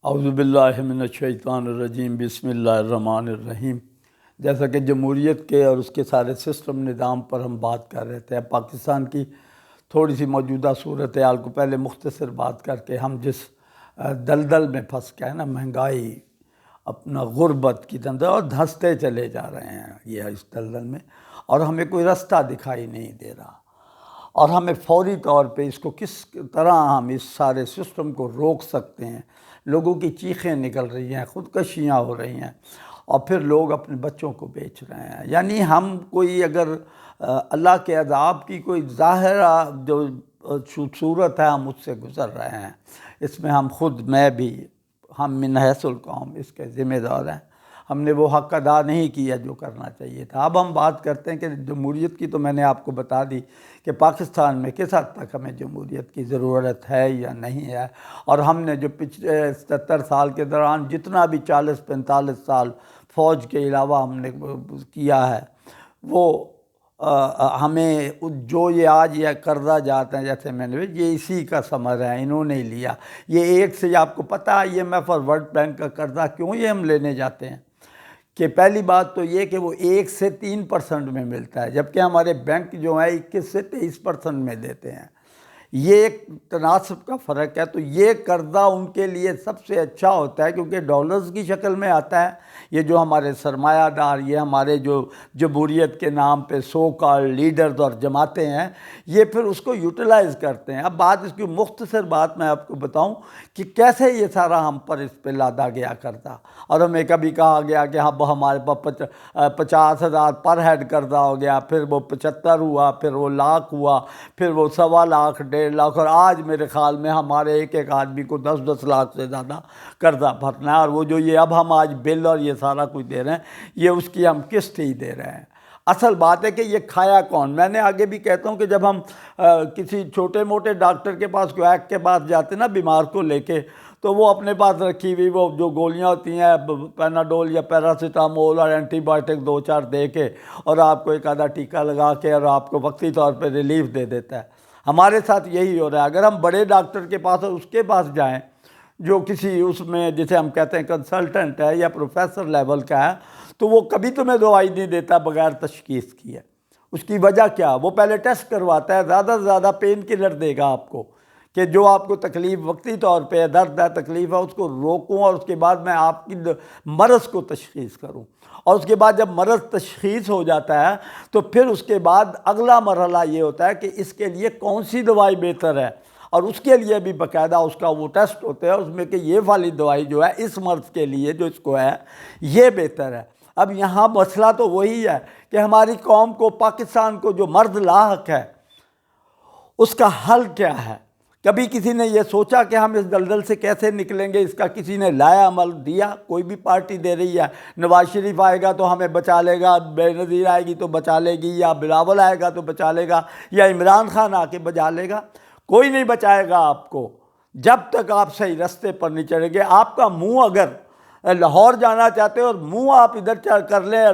اعوذ باللہ من الشیطان الرجیم، بسم اللہ الرحمن الرحیم۔ جیسا کہ جمہوریت کے اور اس کے سارے سسٹم نظام پر ہم بات کر رہے تھے، پاکستان کی تھوڑی سی موجودہ صورتحال کو پہلے مختصر بات کر کے ہم جس دلدل میں پھنس گئے نا، مہنگائی، اپنا غربت کی طرح اور دھنستے چلے جا رہے ہیں یہ اس دلدل میں، اور ہمیں کوئی رستہ دکھائی نہیں دے رہا، اور ہمیں فوری طور پہ اس کو کس طرح ہم اس سارے سسٹم کو روک سکتے ہیں۔ لوگوں کی چیخیں نکل رہی ہیں، خودکشیاں ہو رہی ہیں، اور پھر لوگ اپنے بچوں کو بیچ رہے ہیں۔ یعنی ہم کوئی اگر اللہ کے عذاب کی کوئی ظاہرہ جو صورت ہے، ہم اس سے گزر رہے ہیں۔ اس میں ہم خود، میں بھی، ہم من حیث القوم اس کے ذمہ دار ہیں۔ ہم نے وہ حق ادا نہیں کیا جو کرنا چاہیے تھا۔ اب ہم بات کرتے ہیں کہ جمہوریت کی، تو میں نے آپ کو بتا دی کہ پاکستان میں کس حد تک ہمیں جمہوریت کی ضرورت ہے یا نہیں ہے، اور ہم نے جو پچھلے 77 سال کے دوران جتنا بھی 40-45 سال فوج کے علاوہ ہم نے کیا ہے، وہ ہمیں جو یہ آج یہ قرضہ جاتے ہیں، جیسے میں نے، یہ اسی کا ثمر ہے، انہوں نے لیا۔ یہ ایک سے آپ کو پتہ ہے IMF اور ورلڈ بینک کا قرضہ کیوں یہ ہم لینے جاتے ہیں؟ کہ پہلی بات تو یہ کہ وہ 1 سے 3% میں ملتا ہے، جبکہ ہمارے بینک جو ہیں 21 سے 23% میں دیتے ہیں۔ یہ ایک تناسب کا فرق ہے۔ تو یہ قرضہ ان کے لیے سب سے اچھا ہوتا ہے، کیونکہ ڈالرز کی شکل میں آتا ہے۔ یہ جو ہمارے سرمایہ دار، یہ ہمارے جو جمہوریت کے نام پہ سو کال لیڈرز اور جماعتیں ہیں، یہ پھر اس کو یوٹیلائز کرتے ہیں۔ اب بات اس کی مختصر بات میں آپ کو بتاؤں کہ کیسے یہ سارا ہم پر اس پہ لادا گیا قرضہ، اور ہمیں کبھی کہا گیا کہ اب ہمارے پاس 50,000 پر ہیڈ قرضہ ہو گیا، پھر وہ 75 ہوا، پھر وہ لاکھ ہوا، پھر وہ 1.25 لاکھ 1.5 لاکھ، اور آج میرے خیال میں ہمارے ایک آدمی کو 10 لاکھ سے زیادہ قرضہ بھرنا ہے۔ اور وہ جو یہ اب ہم آج بل اور یہ سارا کچھ دے رہے ہیں، یہ اس کی ہم قسط ہی دے رہے ہیں۔ اصل بات ہے کہ یہ کھایا کون؟ میں نے آگے بھی کہتا ہوں کہ جب ہم کسی چھوٹے موٹے ڈاکٹر کے پاس، کوئی ایک کے پاس جاتے نا بیمار کو لے کے، تو وہ اپنے پاس رکھی ہوئی وہ جو گولیاں ہوتی ہیں، پیناڈول یا پیراسیٹامول اور اینٹی بائیوٹک 2-4 دے کے، اور آپ کو ایک آدھا ٹیکہ لگا کے، اور آپ کو وقتی طور پہ ریلیف دے دیتا ہے۔ ہمارے ساتھ یہی ہو رہا ہے۔ اگر ہم بڑے ڈاکٹر کے پاس، اس کے پاس جائیں جو کسی اس میں جسے ہم کہتے ہیں کنسلٹنٹ ہے یا پروفیسر لیول کا ہے، تو وہ کبھی تمہیں دوائی نہیں دیتا بغیر تشخیص کیے۔ اس کی وجہ کیا؟ وہ پہلے ٹیسٹ کرواتا ہے، زیادہ سے زیادہ پین کلر دے گا آپ کو، کہ جو آپ کو تکلیف وقتی طور پہ درد ہے، تکلیف ہے، اس کو روکوں، اور اس کے بعد میں آپ کی مرض کو تشخیص کروں۔ اور اس کے بعد جب مرض تشخیص ہو جاتا ہے، تو پھر اس کے بعد اگلا مرحلہ یہ ہوتا ہے کہ اس کے لیے کون سی دوائی بہتر ہے، اور اس کے لیے بھی باقاعدہ اس کا وہ ٹیسٹ ہوتا ہے اس میں کہ یہ والی دوائی جو ہے اس مرض کے لیے جو اس کو ہے، یہ بہتر ہے۔ اب یہاں مسئلہ تو وہی ہے کہ ہماری قوم کو، پاکستان کو جو مرض لاحق ہے، اس کا حل کیا ہے؟ کبھی کسی نے یہ سوچا کہ ہم اس دلدل سے کیسے نکلیں گے؟ اس کا کسی نے لایا عمل دیا؟ کوئی بھی پارٹی دے رہی ہے، نواز شریف آئے گا تو ہمیں بچا لے گا، بے نظیر آئے گی تو بچا لے گی، یا بلاول آئے گا تو بچا لے گا، یا عمران خان آ کے بچا لے گا؟ کوئی نہیں بچائے گا آپ کو جب تک آپ صحیح رستے پر نہیں چلیں گے۔ آپ کا منہ اگر لاہور جانا چاہتے ہو اور منہ آپ ادھر کر لیں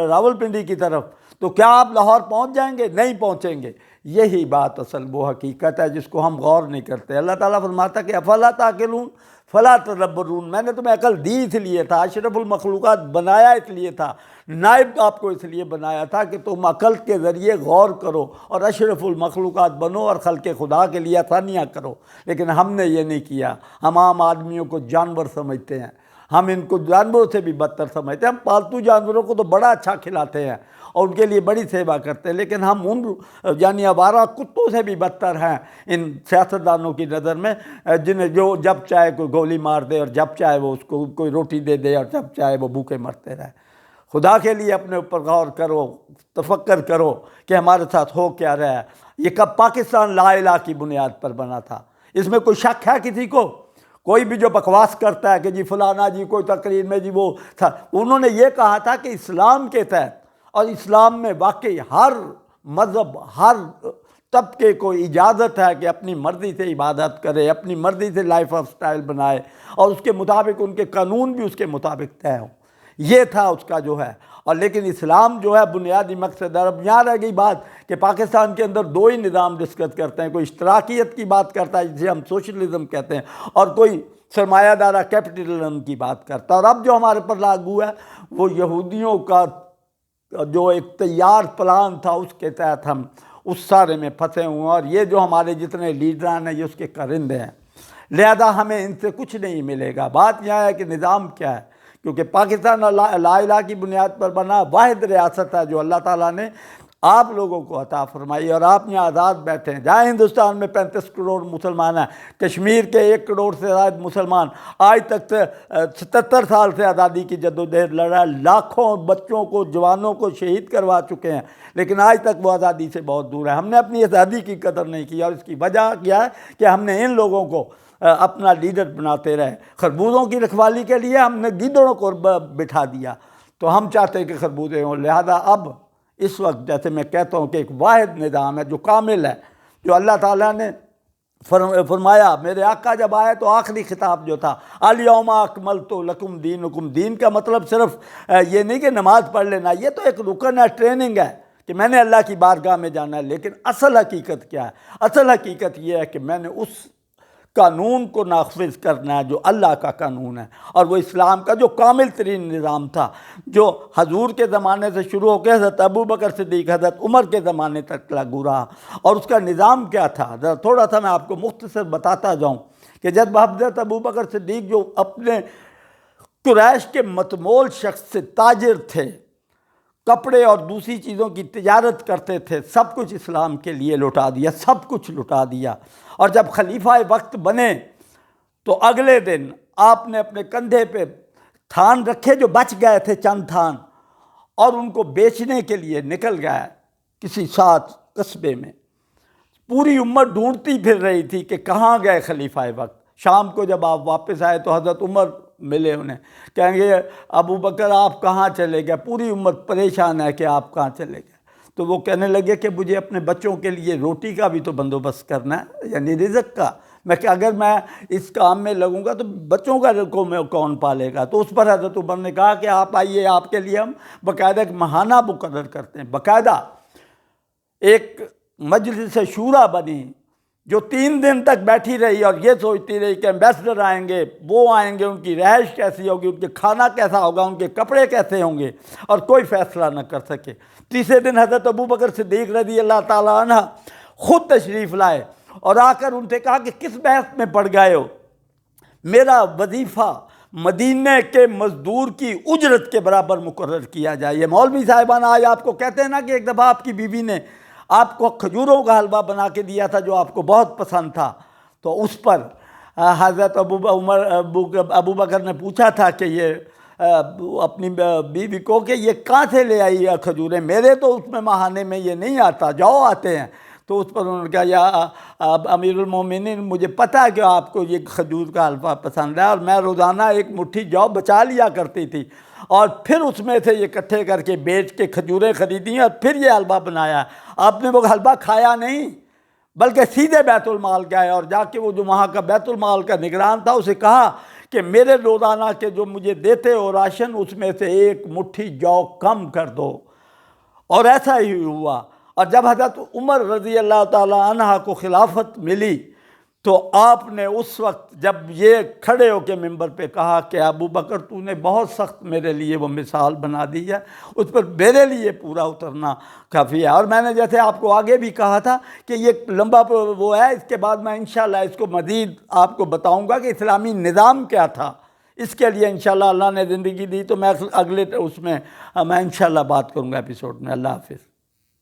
راولپنڈی کی طرف، تو کیا آپ لاہور پہنچ جائیں گے؟ نہیں پہنچیں گے۔ یہی بات اصل وہ حقیقت ہے جس کو ہم غور نہیں کرتے۔ اللہ تعالیٰ فرماتا کہ افلا تعقلون فلا تدبرون، میں نے تمہیں عقل دی اس لیے تھا، اشرف المخلوقات بنایا اس لیے تھا، نائب آپ کو اس لیے بنایا تھا کہ تم عقل کے ذریعے غور کرو اور اشرف المخلوقات بنو اور خلق خدا کے لیے آسانیاں کرو۔ لیکن ہم نے یہ نہیں کیا۔ ہم عام آدمیوں کو جانور سمجھتے ہیں، ہم ان کو جانوروں سے بھی بدتر سمجھتے ہیں۔ ہم پالتو جانوروں کو تو بڑا اچھا کھلاتے ہیں اور ان کے لیے بڑی سیوا کرتے ہیں، لیکن ہم ان یعنی آوارہ کتوں سے بھی بدتر ہیں ان سیاستدانوں کی نظر میں، جنہیں جو جب چاہے کوئی گولی مار دے، اور جب چاہے وہ اس کو کوئی روٹی دے دے، اور جب چاہے وہ بھوکے مرتے رہے۔ خدا کے لیے اپنے اوپر غور کرو، تفکر کرو کہ ہمارے ساتھ ہو کیا رہا ہے۔ یہ کب پاکستان لا الہ کی بنیاد پر بنا تھا؟ اس میں کوئی شک ہے کسی کو؟ کوئی بھی جو بکواس کرتا ہے کہ جی فلانا جی کوئی تقریر میں جی وہ تھا، انہوں نے یہ کہا تھا کہ اسلام کے تحت، اور اسلام میں واقعی ہر مذہب، ہر طبقے کو اجازت ہے کہ اپنی مرضی سے عبادت کرے، اپنی مرضی سے لائف آف سٹائل بنائے، اور اس کے مطابق ان کے قانون بھی اس کے مطابق طے ہوں۔ یہ تھا اس کا جو ہے۔ اور لیکن اسلام جو ہے بنیادی مقصد ہے۔ اب یہاں رہ گئی بات کہ پاکستان کے اندر دو ہی نظام ڈسکس کرتے ہیں، کوئی اشتراکیت کی بات کرتا ہے جسے ہم سوشلزم کہتے ہیں، اور کوئی سرمایہ دارہ کیپٹلزم کی بات کرتا ہے، اور اب جو ہمارے پر لاگو ہے وہ یہودیوں کا جو ایک تیار پلان تھا اس کے تحت ہم اس سارے میں پھنسے ہوئے ہیں، اور یہ جو ہمارے جتنے لیڈران ہیں یہ اس کے کرندے ہیں، لہذا ہمیں ان سے کچھ نہیں ملے گا۔ بات یہ ہے کہ نظام کیا ہے، کیونکہ پاکستان لا الہ کی بنیاد پر بنا واحد ریاست ہے جو اللہ تعالیٰ نے آپ لوگوں کو عطا فرمائی، اور آپ یہاں آزاد بیٹھے ہیں۔ جہاں ہندوستان میں 35 کروڑ مسلمان ہیں، کشمیر کے 1 کروڑ سے زائد مسلمان آج تک 77 سال سے آزادی کی جدوجہد لڑا، لاکھوں بچوں کو جوانوں کو شہید کروا چکے ہیں، لیکن آج تک وہ آزادی سے بہت دور ہے۔ ہم نے اپنی آزادی کی قدر نہیں کی، اور اس کی وجہ کیا ہے کہ ہم نے ان لوگوں کو اپنا لیڈر بناتے رہے۔ خربوزوں کی رکھوالی کے لیے ہم نے گیدڑوں کو بٹھا دیا، تو ہم چاہتے ہیں کہ خربوزے ہوں، لہذا اب اس وقت جیسے میں کہتا ہوں کہ ایک واحد نظام ہے جو کامل ہے، جو اللہ تعالیٰ نے فرمایا۔ میرے آقا جب آئے تو آخری خطاب جو تھا الیوم اکملت لکم دینکم، دین کا مطلب صرف یہ نہیں کہ نماز پڑھ لینا، یہ تو ایک رکن ہے، ٹریننگ ہے کہ میں نے اللہ کی بارگاہ میں جانا ہے، لیکن اصل حقیقت کیا ہے؟ اصل حقیقت یہ ہے کہ میں نے اس قانون کو نافذ کرنا ہے جو اللہ کا قانون ہے، اور وہ اسلام کا جو کامل ترین نظام تھا، جو حضور کے زمانے سے شروع ہو کے حضرت ابو بکر صدیق، حضرت عمر کے زمانے تک لاگو رہا۔ اور اس کا نظام کیا تھا، ذرا تھوڑا سا میں آپ کو مختصر بتاتا جاؤں کہ جب حضرت ابو بکر صدیق جو اپنے قریش کے متمول شخص سے تاجر تھے، کپڑے اور دوسری چیزوں کی تجارت کرتے تھے، سب کچھ اسلام کے لیے لٹا دیا، سب کچھ لٹا دیا۔ اور جب خلیفہ وقت بنے تو اگلے دن آپ نے اپنے کندھے پہ تھان رکھے جو بچ گئے تھے، چند تھان، اور ان کو بیچنے کے لیے نکل گئے کسی ساتھ قصبے میں۔ پوری امت ڈھونڈتی پھر رہی تھی کہ کہاں گئے خلیفہ وقت۔ شام کو جب آپ واپس آئے تو حضرت عمر ملے انہیں، کہیں گے ابو بکر آپ کہاں چلے گئے؟ پوری امت پریشان ہے کہ آپ کہاں چلے گئے۔ تو وہ کہنے لگے کہ مجھے اپنے بچوں کے لیے روٹی کا بھی تو بندوبست کرنا ہے، یعنی رزق کا۔ میں کہ اگر میں اس کام میں لگوں گا تو بچوں کا میں کون پالے گا؟ تو اس پر حضرت عمر نے کہا کہ آپ آئیے، آپ کے لیے ہم باقاعدہ ایک ماہانہ مقرر کرتے ہیں۔ باقاعدہ ایک مجلس شورا بنی جو 3 دن تک بیٹھی رہی اور یہ سوچتی رہی کہ ایمبیسڈر آئیں گے، وہ آئیں گے، ان کی رہائش کیسی ہوگی، ان کے کھانا کیسا ہوگا، ان کے کپڑے کیسے ہوں گے، اور کوئی فیصلہ نہ کر سکے۔ تیسرے دن حضرت ابو بکر صدیق رضی اللہ تعالیٰ عنہ خود تشریف لائے اور آ کر ان سے کہا کہ کس بحث میں پڑ گئے ہو؟ میرا وظیفہ مدینے کے مزدور کی اجرت کے برابر مقرر کیا جائے۔ یہ مولوی صاحبان آج آپ کو کہتے ہیں نا کہ ایک دفعہ آپ کی بیوی نے آپ کو کھجوروں کا حلوہ بنا کے دیا تھا جو آپ کو بہت پسند تھا، تو اس پر حضرت ابو بکر نے پوچھا تھا کہ یہ اپنی بیوی کو کہ یہ کہاں سے لے آئی ہے کھجوریں؟ میرے تو اس میں ماہانے میں یہ نہیں آتا، جاؤ آتے ہیں۔ تو اس پر انہوں نے کہا یا امیر المومنین، مجھے پتہ ہے کہ آپ کو یہ کھجور کا حلوہ پسند ہے، اور میں روزانہ ایک مٹھی جو بچا لیا کرتی تھی، اور پھر اس میں سے یہ اکٹھے کر کے بیچ کے کھجوریں خریدی اور پھر یہ حلوہ بنایا۔ آپ نے وہ حلوہ کھایا نہیں، بلکہ سیدھے بیت المال گئے اور جا کے وہ جو وہاں کا بیت المال کا نگران تھا اسے کہا کہ میرے روزانہ کے جو مجھے دیتے ہو راشن، اس میں سے 1 مٹھی جو کم کر دو۔ اور ایسا ہی ہوا۔ اور جب حضرت عمر رضی اللہ تعالیٰ عنہ کو خلافت ملی تو آپ نے اس وقت جب یہ کھڑے ہو کے ممبر پہ کہا کہ ابو بکر تو نے بہت سخت میرے لیے وہ مثال بنا دی ہے، اس پر میرے لیے پورا اترنا کافی ہے۔ اور میں نے جیسے آپ کو آگے بھی کہا تھا کہ یہ لمبا وہ ہے، اس کے بعد میں انشاءاللہ اس کو مزید آپ کو بتاؤں گا کہ اسلامی نظام کیا تھا۔ اس کے لیے انشاءاللہ اللہ نے زندگی دی تو میں اگلے اس میں انشاءاللہ بات کروں گا ایپیسوڈ میں۔ اللہ حافظ۔